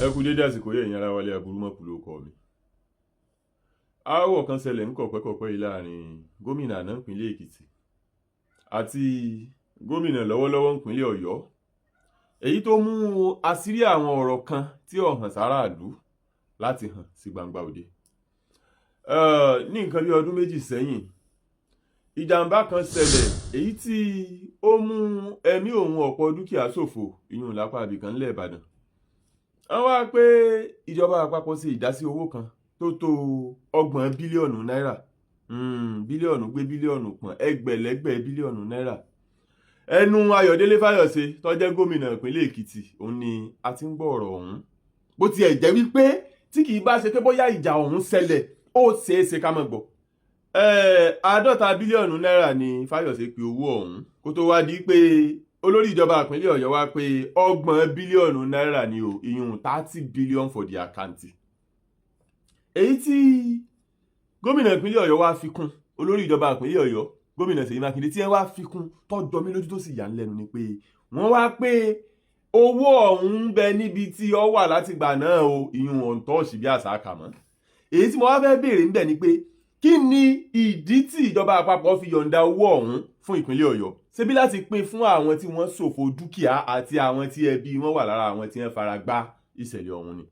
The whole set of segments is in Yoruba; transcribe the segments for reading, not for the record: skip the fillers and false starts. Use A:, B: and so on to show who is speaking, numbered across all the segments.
A: Ẹ kú dédé àsìkò yẹn ara wálé aburú mọ́kù ló kọ mi. Aáwọ̀ kan ṣẹlẹ̀ ń kọ̀pẹ́kọ̀pẹ́ yìí láàrin gómìnà àná ìpínlẹ̀ Èkìtì àti gómìnà lọ́wọ́lọ́wọ́ ìpínlẹ̀ Ọ̀yọ́. Èyí tó mú àṣírí àwọn ọ̀rọ̀ kan tí ó hàn sáráàlú láti hàn sí gbangba òde. Ní nǹkan bí ọdún méjì sẹ́yìn, ìjàmbá kan ṣẹlẹ̀ èyí tí ó mú ẹ̀mí òun ọ̀pọ̀ dúkìá ṣòfò ìyún lápá ibìkan ńlẹ̀ Ìbàdàn. Wọ́n wá pé ìjọba àpapọ̀ ṣe ìdásí owó kan tó tó 30 bílíọ̀nù náírà. Bílíọ̀nù gbé bílíọ̀nù pọ̀n, ẹgbẹ̀lẹ́gbẹ̀ bílíọ̀nù náírà. Ẹnu Ayọ̀délé Fáyọ̀ṣe tó jẹ́ gómìnà ìpínlẹ̀ Èkìtì òun ni a ti ń gbọ́ ọ̀rọ̀ ọ̀hún. Bó tiẹ̀ jẹ́ wípé tí kì í bá ṣe pé bóyá ìjà ọ̀hún ṣẹlẹ̀ ó ṣeé ṣe ká má gbọ́. 50 bílíọ̀nù náírà ni Fáyọ̀ṣe pe owó ọ̀hún kó tó wá di pé olórí ìjọba ìpínlẹ̀ Ọ̀yọ́ wá pé 30 bílíọ̀nù náírà ni o, ìyún 30 billion for the account. Èyí tí gómìnà ìpínlẹ̀ Ọ̀yọ́ wá fi kún, olórí ìjọba ìpínlẹ̀ Ọ̀yọ́ gómìnà Seyi Makinde tí wọ́n wá fi kún tó jọ mí lójú tó sì yà ń lẹ́nu ni pé wọ́n wá pé owó ọ̀hún ń bẹ níbi tí ó wà látìgbà náà o, ìyún ọ̀ǹtọ́ọ̀ṣì bí àṣà kàmọ́. Èyí tí mo wá fẹ́ béèrè ńbẹ̀ ni pé kí ni ìdí tí ìjọba àpapọ̀ fi yọ̀ǹda owó ọ̀hún fún ìpínlẹ̀ Ọ̀yọ́? Ṣebí láti pín fún àwọn tí wọ́n ṣòfò dúkìá àti àwọn tí ẹbí wọn wà lára àwọn tí wọ́n fara gbá ìṣẹ̀lẹ̀ ọ̀hún ni.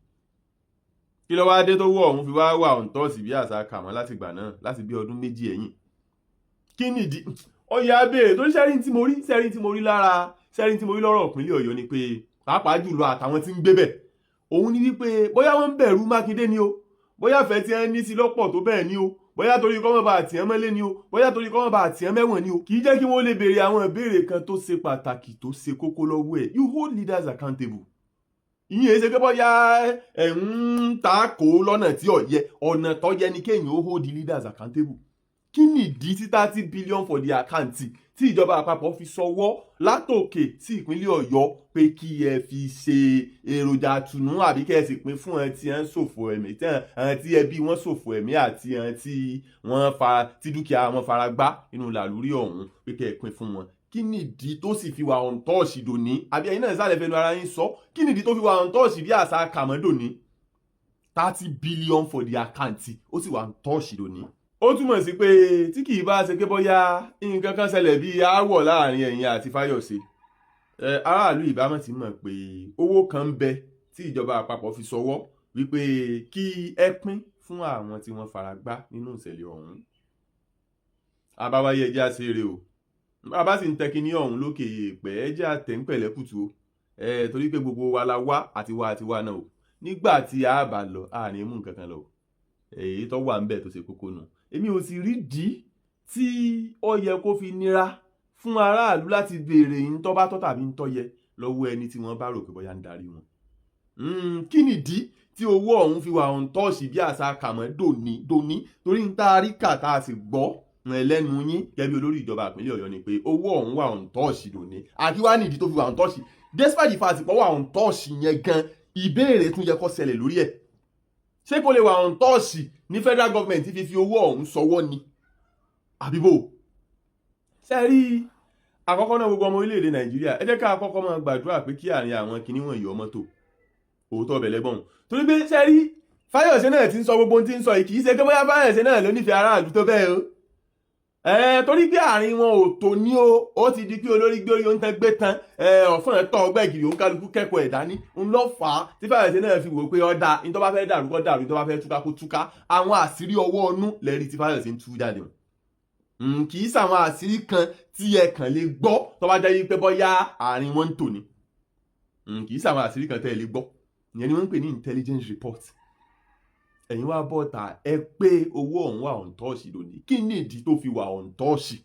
A: Kí ló wá dé tó owó ọ̀hún fi wá wà ọ̀ǹtọ́ọ̀ṣì bí àṣà kàmọ́ látìgbà náà láti bí ọdún méjì ẹ̀yìn? Kí ni ìdí? Ọ̀yà béèrè tó ń sẹ́rin tí mo rí lọ́rọ̀ ìpínlẹ̀ Ọ̀yọ́ ni pé pàápàá jùlọ àtàwọn tí ń gbé bẹ̀. Òun ni wípé bóyá wọ́n ń bẹ̀rù Mákindé ni o, bóyá fẹ́ tí wọ́n ní sí lọ́pọ̀ tó bẹ́ẹ̀ ni o, bóyá torí kọ́mọ́ bá àtìyàn mọ́lé ni o, bóyá torí kọ́mọ́ bá àtìyàn mẹ́wọ̀n ni o. Kì í jẹ́ kí wọ́n lè béèrè àwọn ìbéèrè kan tó ṣe pàtàkì tó ṣe kókó lọ́wọ́ ẹ̀. You hold leaders accountable. Ìyẹn èsè pé bóyá ẹ̀ ń ta kó lọ́nà tí ó yẹ, ọ̀nà tó yẹ ni kéèyàn ó hold leaders accountable. Kí ni ìdí tí 30 billion for the account tí ìjọba àpapọ̀ fi ṣọwọ́ látòkè sí ìpínlẹ̀ Ọ̀yọ́ pé kí ẹ fi ṣe èròjà àtùnú àbí kẹ́ ẹ sì pín fún ẹ tí ẹ ń ṣòfò ẹ̀mí tí ẹbí wọn ṣòfò ẹ̀mí àti ẹ tí dúkìá wọn fara gbá inú làlúrí ọ̀hún pé kẹ́ ẹ pín fún wọn? Kí ni ìdí tó sì fi wà ọ̀ǹtọ́ọ̀ṣì dòní? Àbí ẹ̀yin náà sálẹ̀ fẹnu ara yín sọ, kí ni ìdí tó fi wà ọ̀ǹtọ́ọ̀ṣì bí àṣà kàmọ́ dòní? 30 billion for the account ó sì wà ọ̀ǹtọ́ọ̀ṣì dòní. Ó túmọ̀ sí pé tí kì í bá ṣe pé bóyá nǹkan kan ṣẹlẹ̀ bí aáwọ̀ láàrin ẹ̀yin àti Fáyọ̀ṣe, aráàlú ìbámu ti mọ̀ pé owó kan ń bẹ tí ìjọba àpapọ̀ fi ṣọwọ́ wípé kí ẹ pín fún àwọn tí wọ́n fara gbá nínú ìṣẹ̀lẹ̀ ọ̀hún. Àbáwáyé ẹjẹ́ àṣeré o, bàbá sì ń tẹ́kí ní ọ̀hún lókè èèpẹ̀ ẹjẹ́ àtẹ̀ńpẹ̀lẹ́ kùtù o, torí pé gbogbo wa la wá àti wá náà o. Nígbà tí a bá lọ àní mú nǹkan kan lọ, èyí tó wà ń bẹ tó ṣe kókó nù. Èmi ò sì rí dí tí ó yẹ kó fi nira fún aráàlú láti béèrè ntọ́ bá tọ́ tàbí ntọ́ yẹ lọ́wọ́ ẹni tí wọ́n bá rò pé bóyá ń darí wọn. Kí nìdí tí owó ọ̀hún fi wà ọ̀ǹtọ́ọ̀ṣì bí àṣà kàmọ́ dòní torí ń tá a rí kà tá a sì gbọ́ lẹ́nu yín gẹ́gẹ́ bí olórí ìjọba ìpínlẹ̀ Ọ̀yọ́ ni pé owó ọ̀hún wà ọ̀ǹtọ́ọ̀ṣì dòní. Àti wá nìdí tó fi wà ọ̀ǹtọ́ọ̀ṣì despite the fact pé wà ọ̀ǹtọ́ọ̀ṣì yẹn gan ìbéèrè tún yẹ kó ṣẹlẹ̀ lórí ẹ̀. Ṣé kò lè wà ọ̀ǹtọ́ọ̀ṣì ní federal government fi owó ọ̀hún ṣọwọ́ ni? Àbíbò ṣe rí àkọ́kọ́ náà gbogbo ọmọ orílẹ̀-èdè Nàìjíríà ẹ jẹ́ ká àkọ́kọ́ máa gbàdúrà pé kí àárín àwọn kinní wọ̀nyí ọmọ tó òótọ́ ọbẹ̀ lẹ́gbọ̀n. Torí pé ṣe rí Fáyọ̀ṣe náà ti ń sọ gbogbo ohun tí ń sọ yìí, kì í ṣe pé bóyá Fáyọ̀ṣe náà ló nífẹ̀ẹ́ aráàlú tó bẹ́ẹ̀ o. Torí pé àárín wọn ò tó ní o, ó ti di pé olórí gbórí ó ń tán gbé tán ọ̀fọ̀n tọ́ ọgbẹ́ ìgìrì òun kálukú kẹ́kọ̀ọ́ ẹ̀dá ní ń lọ fà á tí Fáyọ̀ṣe náà fi wò pé ọ̀dà ní tó bá fẹ́ dàrú kó dàrú, ní tó bá fẹ́ túká kó túká. Àwọn àṣírí ọwọ́ ọnú lẹ́rí tí Fáyọ̀ṣe ń tú jáde wọn. Kì í ṣàwọn àṣírí kan tí ẹ kàn lè gbọ́ tó bá jẹ́ pé bóyá àárín wọn ń tò ní. Kì í ṣàwọn àṣírí kan tẹ́ ẹ lè gbọ́. Ìyẹn ni wọ́n ń pè ní intelligence report. Ẹ̀yin wá bọ́ta ẹ pé owó ọ̀hún wà ọ̀ǹtọ́ọ̀ṣì lónìí. Kí ni ìdí tó fi wà ọ̀ǹtọ́ọ̀ṣì?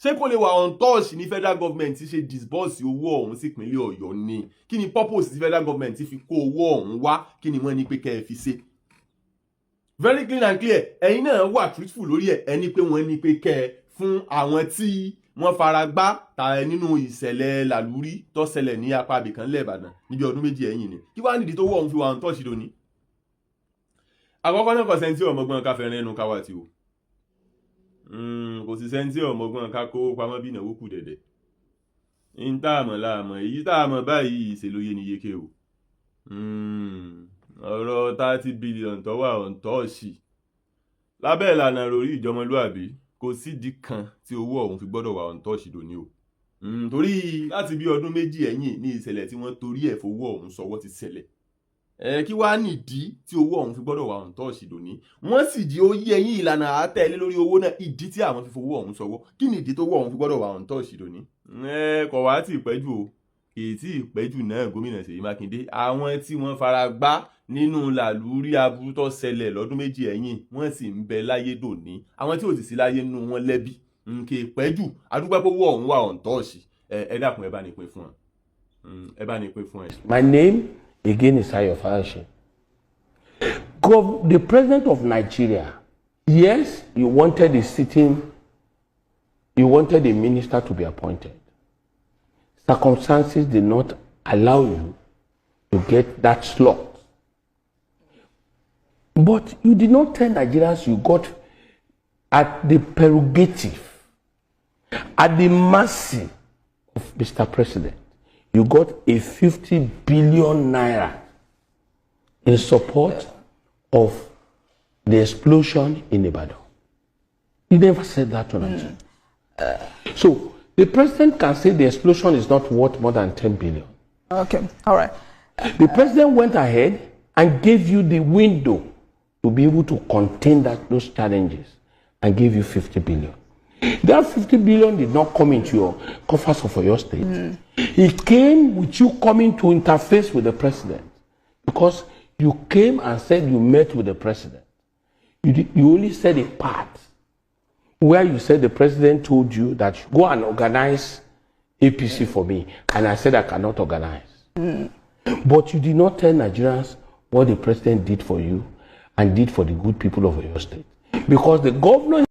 A: Ṣé kò lè wà ọ̀ǹtọ́ọ̀ṣì ní federal government ṣe disburse owó ọ̀hún sí ìpínlẹ̀ Ọ̀yọ́ ni? Kí ni purpose tí federal government fi kó owó ọ̀hún wá? Kí ni wọ́n ní pé kẹ́ ẹ fi ṣe? Very clean and clear. Ẹ̀yin náà wà truthful lórí ẹ̀. Ẹni pé wọ́n ní pé kẹ́ ẹ fún àwọn tí wọ́n fara gbá nínú ìṣẹ̀lẹ̀ làlúrí tó ṣẹlẹ̀ ní apá ibìkan ńlẹ̀ Ìbàdàn níbi ọdún méjì ẹ̀yìn ni. Kí wá nídìí tó wọ̀ ọ̀hún fi wà ọ̀ǹtọ́ọ̀ṣì lónìí? Àkọ́kọ́ náà kò sẹ́ńtì ọmọgbọ́n ká fẹ́ràn ẹnu káwá tí o. Kò sí sẹ́ńtì ọmọgbọ́n ká kó pamọ́ bí ìnáwó kù dẹ̀dẹ̀. Ń tá àmọ̀ láàmọ̀ èyí tá àmọ̀ báyìí ìṣèlóye ni yeke o. ọ̀rọ̀ 30 billion tó wà ọ̀ǹtọ́ọ̀ṣì lábẹ́ ìlànà lórí ìjọmọlúàbí kò sídìí kan tí owó ọ̀hún fi gbọ́dọ̀ wà ọ̀ǹtọ́ọ̀ṣì lónìí o. Torí láti bí ọdún méjì ẹ̀yìn ní ìṣẹ̀lẹ̀ tí wọ́n torí ẹ̀ fowó ọ̀hún sọwọ́ ti ṣẹlẹ̀. Kí wàá nìdí tí owó ọ̀hún fi gbọ́dọ̀ wà ọ̀ǹtọ́ọ̀ṣì lónìí? Wọ́n sì di ó yé ẹ̀yìn ìlànà àtẹ̀lé lórí owó náà, ìdí tí àwọn fi fowó ọ̀hún sọwọ́. Kí ni ìdí tó owó ọ̀hún fi gbọ́dọ̀ wà ọ̀ǹtọ́ọ̀ṣì lónìí? Kò wá tí ì pẹ́ jù o, kì í tí ì pẹ́ jù náà gómìnà Seyi Makinde. Àwọn tí wọ́n fara gbá nínú làlúrí aburú tó ṣẹlẹ̀ lọ́dún méjì ẹ̀yìn wọ́n sì ń bẹ láyé dòní. Àwọn tí ò sì sí láyé nínú wọn lẹ́bi. Kì í pẹ́ jù adúpẹ́ pé owó ọ̀hún wà ọ̀ǹtọ́ọ̀ṣì. Ẹ dákun ẹ bá ní pín fún ẹ. Ẹ bá ní pín fún ẹ.
B: My name again is Seyi Makinde. The president of Nigeria, yes, you wanted a minister to be appointed. Circumstances did not allow you to get that slot. But you did not tell Nigerians you got at the prerogative, at the mercy of Mr. President. You got a 50 billion naira in support of the explosion in Ibadan. You never said that to Nigeria. So the president can say the explosion is not worth more than 10 billion.
C: Okay, all right.
B: The president went ahead and gave you the window to be able to contain those challenges and gave you 50 billion. That 50 billion did not come into your coffers of your state. It came with you coming to interface with the president, because you came and said you met with the president. You only said a part where you said the president told you that you go and organize APC for me, and I said I cannot organize. But you did not tell Nigerians what the president did for you and did for the good people of your state, because the governor